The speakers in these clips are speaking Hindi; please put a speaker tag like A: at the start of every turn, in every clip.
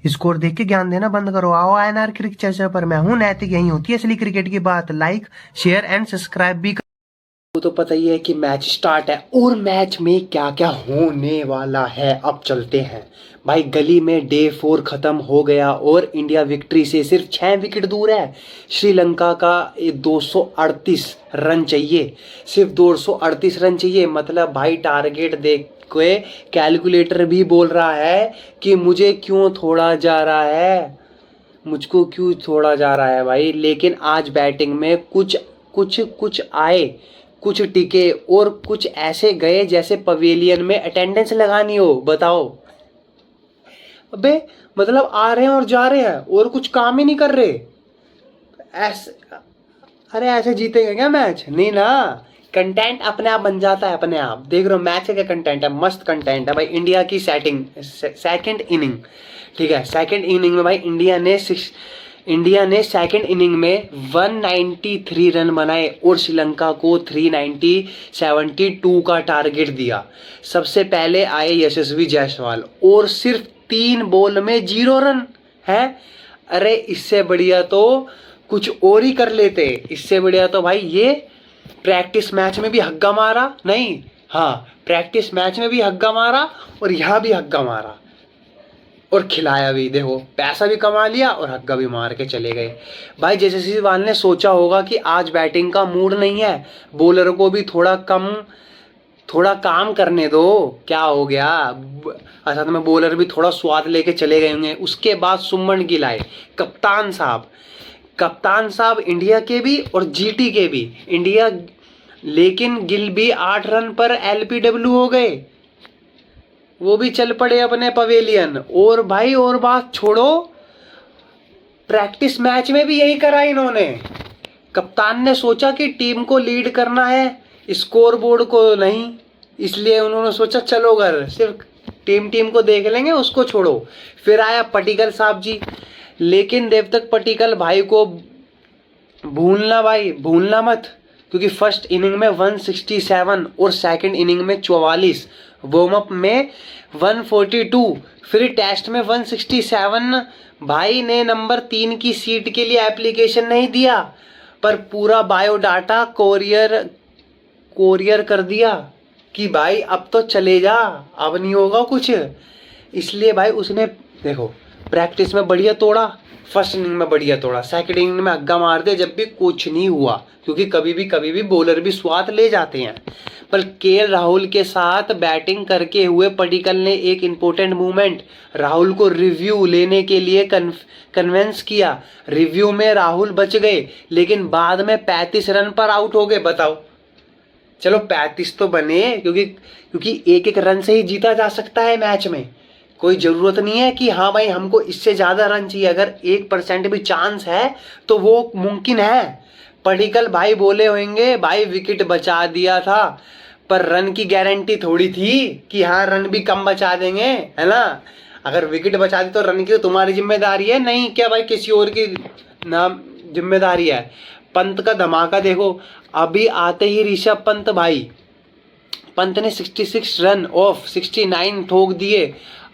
A: स्कोर देख के ज्ञान देना बंद करो। आओ आईएनआर क्रिकेट चर्चा पर। मैं हूं नैतिक, यही होती है असली क्रिकेट की बात। लाइक शेयर एंड सब्सक्राइब भी
B: वो तो पता ही है कि मैच स्टार्ट है और मैच में क्या क्या होने वाला है। अब चलते हैं भाई। गली में डे 4 खत्म हो गया और इंडिया विक्ट्री से सिर्फ 6 विकेट दूर है। श्रीलंका का 238 रन चाहिए, सिर्फ 238 रन चाहिए। मतलब भाई टारगेट देख के कैलकुलेटर भी बोल रहा है कि मुझे क्यों थोड़ा जा रहा है, मुझको क्यों थोड़ा जा रहा है भाई। लेकिन आज बैटिंग में कुछ आए, कुछ टिके और कुछ ऐसे गए जैसे पवेलियन में अटेंडेंस लगानी हो। बताओ अबे, मतलब आ रहे हैं और जा रहे हैं और कुछ काम ही नहीं कर रहे। ऐसे, अरे ऐसे जीतेंगे क्या मैच? नहीं ना। कंटेंट अपने आप बन जाता है, अपने आप। देख रहे हो मैच का क्या कंटेंट है, मस्त कंटेंट है भाई। इंडिया की सेकंड इनिंग, ठीक है। सेकंड इनिंग में भाई इंडिया ने सेकंड इनिंग में 193 रन बनाए और श्रीलंका को 372 का टारगेट दिया। सबसे पहले आए यशस्वी जायसवाल और सिर्फ 3 बॉल में 0 रन है। अरे इससे बढ़िया तो कुछ और ही कर लेते। इससे बढ़िया तो भाई ये प्रैक्टिस मैच में भी हग्गा मारा, नहीं हाँ, प्रैक्टिस मैच में भी हग्गा मारा और यहाँ भी हग्गा मारा और खिलाया भी। देखो पैसा भी कमा लिया और हग्गा भी मार के चले गए भाई। जयसवाल ने सोचा होगा कि आज बैटिंग का मूड नहीं है, बॉलर को भी थोड़ा काम करने दो, क्या हो गया। अच्छा तो मैं बॉलर भी थोड़ा स्वाद लेके चले गए होंगे। उसके बाद सुमन गिल आए, कप्तान साहब इंडिया के भी और जीटी के भी। इंडिया लेकिन गिल भी 8 रन पर एलपीडब्ल्यू हो गए, वो भी चल पड़े अपने पवेलियन। और भाई और बात छोड़ो, प्रैक्टिस मैच में भी यही करा इन्होंने। कप्तान ने सोचा कि टीम को लीड करना है, स्कोर बोर्ड को नहीं, इसलिए उन्होंने सोचा चलो घर सिर्फ टीम को देख लेंगे, उसको छोड़ो। फिर आया पटिकल साहब जी, लेकिन देवदत्त पटिकल भाई को भूलना मत, क्योंकि फर्स्ट इनिंग में 167 और सेकंड इनिंग में 44, वार्म अप में 142, फिर टेस्ट में 167। भाई ने नंबर 3 की सीट के लिए एप्लीकेशन नहीं दिया, पर पूरा बायोडाटा कोरियर कर दिया कि भाई अब तो चले जा, अब नहीं होगा कुछ। इसलिए भाई उसने देखो प्रैक्टिस में बढ़िया तोड़ा, फर्स्ट इनिंग में बढ़िया तोड़ा, सेकंड इनिंग में हग्गा मार दिया जब भी कुछ नहीं हुआ, क्योंकि कभी भी बॉलर भी स्वाद ले जाते हैं। पर केएल राहुल के साथ बैटिंग करके हुए पटिकल ने एक इंपॉर्टेंट मूवमेंट, राहुल को रिव्यू लेने के लिए कन्विंस किया। रिव्यू में राहुल बच गए, लेकिन बाद में 35 रन पर आउट हो गए। बताओ, चलो 35 तो बने, क्योंकि एक एक रन से ही जीता जा सकता है मैच में। कोई जरूरत नहीं है कि हाँ भाई हमको इससे ज्यादा रन चाहिए। अगर 1% भी चांस है तो वो मुमकिन है। पटिकल भाई बोले होंगे भाई विकेट बचा दिया था, पर रन की गारंटी थोड़ी थी कि हाँ रन भी कम बचा देंगे, है ना। अगर विकेट बचा दी तो रन की तो तुम्हारी जिम्मेदारी है, नहीं क्या भाई किसी और की नाम जिम्मेदारी है। पंत का धमाका देखो, अभी आते ही ऋषभ पंत ने 66 रन ऑफ 69 ठोक दिए,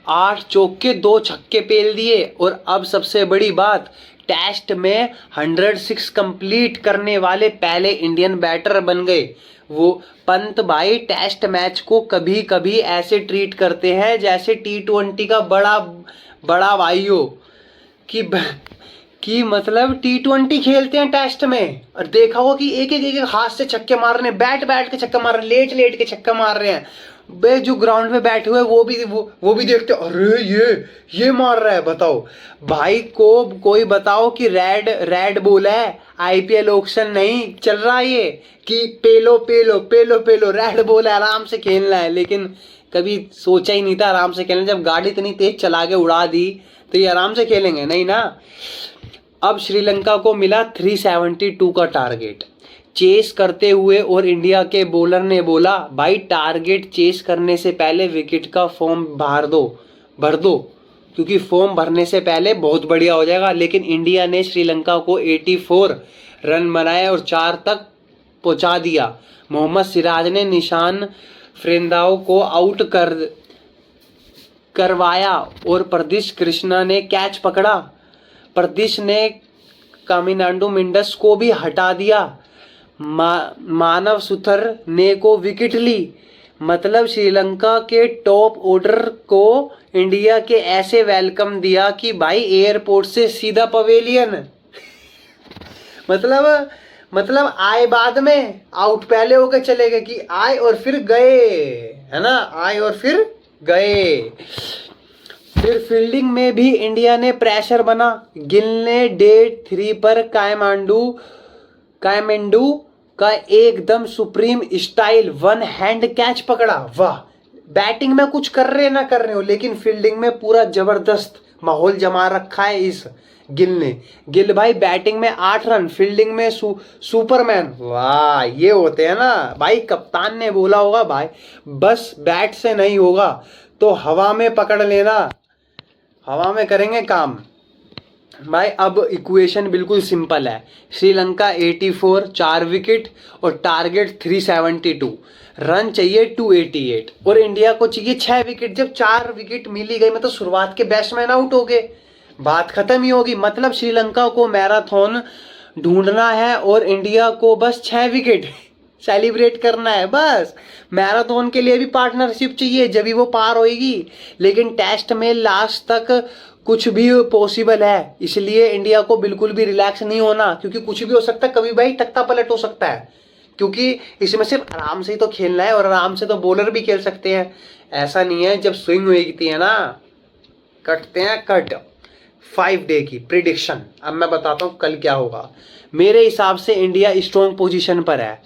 B: 8 चौके 2 छक्के पेल दिए। और अब सबसे बड़ी बात, टेस्ट में 106 कंप्लीट करने वाले पहले इंडियन बैटर बन गए। वो पंत भाई टेस्ट मैच को कभी कभी ऐसे ट्रीट करते हैं जैसे T20 का बड़ा भाई हो, कि मतलब T20 खेलते हैं टेस्ट में। और देखा होगा कि एक हाथ से छक्के मार रहे हैं, बैठ के छक्का मार रहे हैं, लेट के छक्का मार रहे हैं। बे जो ग्राउंड पे बैठे हुए वो भी देखते, अरे ये मार रहा है। बताओ भाई को कोई बताओ कि रेड बॉल है, आईपीएल ऑक्शन नहीं चल रहा ये कि पेलो रेड बॉल है, आराम से खेलना है। लेकिन कभी सोचा ही नहीं था आराम से खेलना। जब गाड़ी इतनी तेज चला के उड़ा दी तो ये आराम से खेलेंगे नहीं ना। अब श्रीलंका को मिला 372 का टारगेट चेस करते हुए, और इंडिया के बॉलर ने बोला भाई टारगेट चेस करने से पहले विकेट का फॉर्म भर दो, क्योंकि फॉर्म भरने से पहले बहुत बढ़िया हो जाएगा। लेकिन इंडिया ने श्रीलंका को 84 रन बनाए और 4 तक पहुंचा दिया। मोहम्मद सिराज ने निशान फ्रेंदाओ को आउट कर करवाया और प्रदिश कृष्णा ने कैच पकड़ा। प्रदिश ने कामिनाडू मिंडस को भी हटा दिया। मानव सुथर ने को विकेट ली। मतलब श्रीलंका के टॉप ऑर्डर को इंडिया के ऐसे वेलकम दिया कि भाई एयरपोर्ट से सीधा पवेलियन। मतलब आए बाद में, आउट पहले होकर चले गए कि आए और फिर गए, है ना, आए और फिर गए। फिर फील्डिंग में भी इंडिया ने प्रेशर बना। गिल ने डे 3 पर कायमेंडू का एकदम supreme style one hand catch पकड़ा। वाह, बैटिंग में कुछ कर रहे ना कर रहे हो, लेकिन फील्डिंग में पूरा जबरदस्त माहौल जमा रखा है इस गिल ने। गिल भाई बैटिंग में 8 रन, फील्डिंग में सुपरमैन। वाह, ये होते हैं ना भाई। कप्तान ने बोला होगा भाई बस बैट से नहीं होगा तो हवा में पकड़ लेना, हवा में करेंगे काम। भाई अब इक्वेशन बिल्कुल सिंपल है। श्रीलंका 84, 4 विकेट और टारगेट 372, रन चाहिए 288 और इंडिया को चाहिए 6 विकेट। जब 4 विकेट मिली गई मतलब शुरुआत के बैट्समैन आउट हो गए, बात खत्म ही होगी। मतलब श्रीलंका को मैराथन ढूंढना है और इंडिया को बस 6 विकेट सेलिब्रेट करना है बस। मैराथन के लिए भी पार्टनरशिप चाहिए, जब भी वो पार होएगी। लेकिन टेस्ट में लास्ट तक कुछ भी पॉसिबल है, इसलिए इंडिया को बिल्कुल भी रिलैक्स नहीं होना, क्योंकि कुछ भी हो सकता है। कभी भाई तख्ता पलट हो सकता है, क्योंकि इसमें सिर्फ आराम से ही तो खेलना है और आराम से तो बॉलर भी खेल सकते हैं। ऐसा नहीं है जब स्विंग होती है ना, कटते हैं कट। 5 डे की प्रिडिक्शन अब मैं बताता हूँ कल क्या होगा। मेरे हिसाब से इंडिया स्ट्रॉन्ग पोजीशन पर है,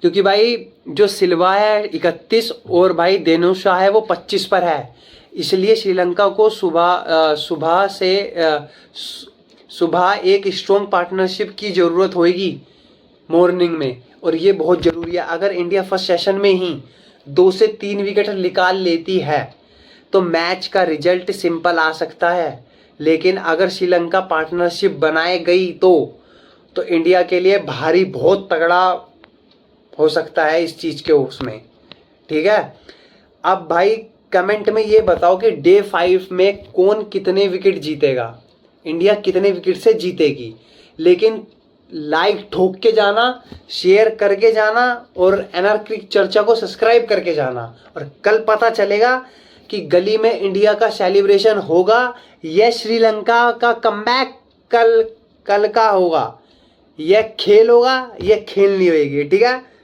B: क्योंकि भाई जो सिल्वा है 31 और भाई धेनुषा है वो 25 पर है। इसलिए श्रीलंका को सुबह एक स्ट्रॉन्ग पार्टनरशिप की ज़रूरत होगी मॉर्निंग में, और ये बहुत ज़रूरी है। अगर इंडिया फर्स्ट सेशन में ही 2 से 3 विकेट निकाल लेती है तो मैच का रिजल्ट सिंपल आ सकता है। लेकिन अगर श्रीलंका पार्टनरशिप बनाए गई तो इंडिया के लिए भारी बहुत तगड़ा हो सकता है इस चीज़ के उसमें, ठीक है। अब भाई कमेंट में ये बताओ कि डे 5 में कौन कितने विकेट जीतेगा, इंडिया कितने विकेट से जीतेगी। लेकिन लाइक ठोक के जाना, शेयर करके जाना और एनआर क्रिक चर्चा को सब्सक्राइब करके जाना, और कल पता चलेगा कि गली में इंडिया का सेलिब्रेशन होगा या श्रीलंका का कमबैक कल का होगा। यह खेल होगा, यह खेल नहीं होगी, ठीक है।